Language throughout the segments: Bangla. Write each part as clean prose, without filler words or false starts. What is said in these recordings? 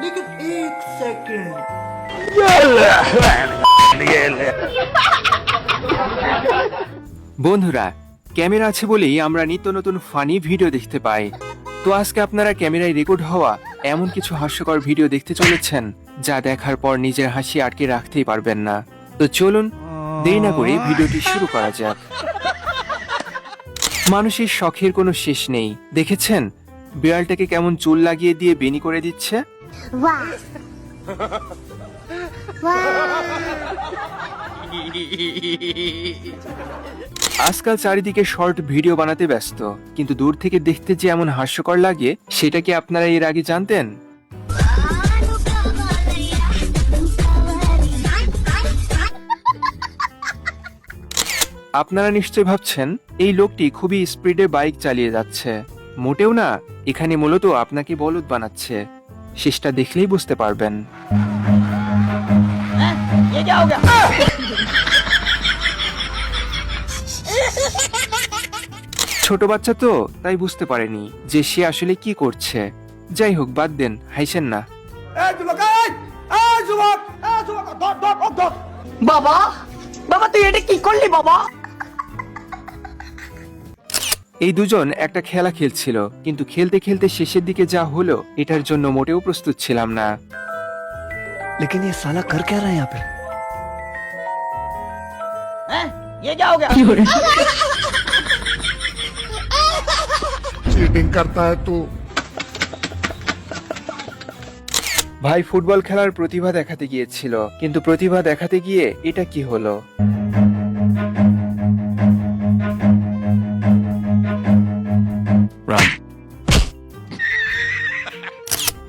लेकिन एक सेकंड। বন্ধুরা, ক্যামেরা আছে বলেই আমরা নিত্য নতুন ফানি ভিডিও দেখতে পাই। তো আজকে আপনারা ক্যামেরায় রেকর্ড হওয়া এমন কিছু হাস্যকর ভিডিও দেখতে চলেছেন যা দেখার পর নিজের হাসি আটকে রাখতেই পারবেন না। তো চলুন দেরি না করে ভিডিওটি শুরু করা যাক। মানুষের শখের কোনো শেষ নেই। দেখেছেন বিড়ালটাকে কেমন চুল লাগিয়ে দিয়ে বেনি করে দিচ্ছে? वाह वाह আজকাল চারিদিকে শর্ট ভিডিও বানাতে ব্যস্ত, কিন্তু দূর থেকে দেখতে যে এমন হাস্যকর লাগে সেটা কি আপনারা এর আগে জানতেন? আপনারা নিশ্চয় ভাবছেন এই লোকটি খুবই স্পিডে বাইক চালিয়ে যাচ্ছে। মোটেও না, এখানে মূলত আপনাকে বলদ বানাচ্ছে। শেষটা দেখলেই বুঝতে পারবেন। ये क्या हो गया? ছোট বাচ্চা তো তাই বুঝতে পারেনি যে সে আসলে কি করছে। যাই হোক, বাদ দেন, হাসেন না। বাবা বাবা তুই এটা কি করলি বাবা? এই দুজন একটা খেলা খেলছিল, কিন্তু খেলতে খেলতে শেষের দিকে যা হলো এটার জন্য মোটেও প্রস্তুত ছিলাম না। लेकिन ये साला कर क्या रहा है यहाँ पे? हैं? ये क्या हो गया? चीटिंग करता है तू। ভাই ফুটবল খেলার প্রতিভা দেখাতে গিয়েছিল, কিন্তু প্রতিভা দেখাতে গিয়ে এটা কি হলো?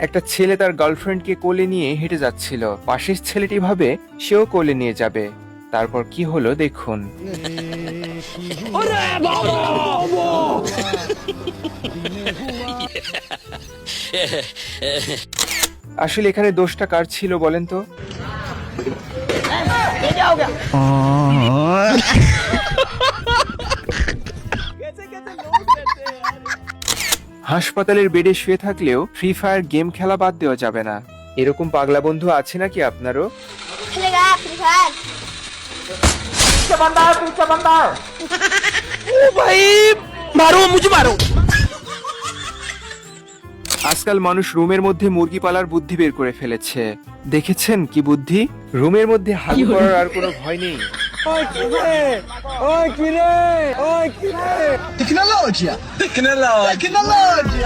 একটা ছেলে তার গার্লফ্রেন্ডকে কোলে নিয়ে হেঁটে যাচ্ছিল। পাশের ছেলেটি ভাবে সেও কোলে নিয়ে যাবে। তারপর কি হলো দেখুন। আসলে এখানে দোষটা কার ছিল বলেন তো? हैं? ये क्या हो गया? হাসপাতালের বেডে শুয়ে থাকলেও ফ্রি ফায়ার গেম খেলা বাদ দেওয়া যাবে না। এরকম পাগলা বন্ধু আছে নাকি আপনারও? खेलेगा फ्री फायर पीछे बंदा है, पीछे बंदा है। ओ भाई मारो मुझे मारो। আজকাল মানুষ রুমের মধ্যে মুরগি পালার বুদ্ধি বের করে ফেলেছে। দেখেছেন কি বুদ্ধি? রুমের মধ্যে হাগু করার আর কোনো ভয় নেই। Technology technology